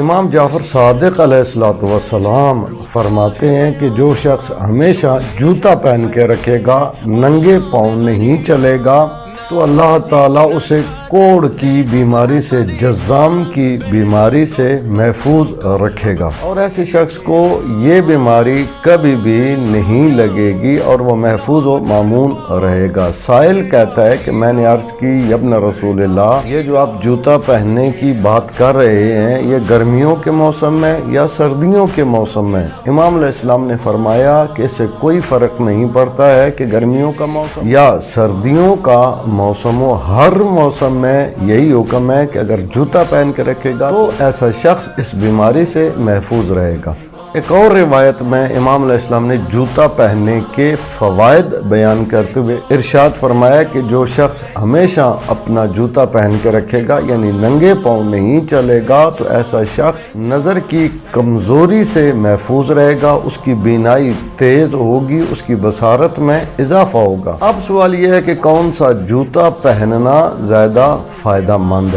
امام جعفر صادق علیہ الصلوۃ والسلام فرماتے ہیں کہ جو شخص ہمیشہ جوتا پہن کے رکھے گا، ننگے پاؤں نہیں چلے گا، تو اللہ تعالیٰ اسے کوڑ کی بیماری سے، جزام کی بیماری سے محفوظ رکھے گا، اور ایسے شخص کو یہ بیماری کبھی بھی نہیں لگے گی اور وہ محفوظ و مامون رہے گا۔ سائل کہتا ہے کہ میں نے عرض کی یا ابن رسول اللہ، یہ جو آپ جوتا پہننے کی بات کر رہے ہیں، یہ گرمیوں کے موسم میں یا سردیوں کے موسم میں؟ امام علیہ السلام نے فرمایا کہ اس سے کوئی فرق نہیں پڑتا ہے کہ گرمیوں کا موسم یا سردیوں کا موسم ہو، ہر موسم میں یہی حکم ہے کہ اگر جوتا پہن کے رکھے گا تو ایسا شخص اس بیماری سے محفوظ رہے گا۔ ایک اور روایت میں امام علیہ السلام نے جوتا پہننے کے فوائد بیان کرتے ہوئے ارشاد فرمایا کہ جو شخص ہمیشہ اپنا جوتا پہن کے رکھے گا، یعنی ننگے پاؤں نہیں چلے گا، تو ایسا شخص نظر کی کمزوری سے محفوظ رہے گا، اس کی بینائی تیز ہوگی، اس کی بصارت میں اضافہ ہوگا۔ اب سوال یہ ہے کہ کون سا جوتا پہننا زیادہ فائدہ مند ہے؟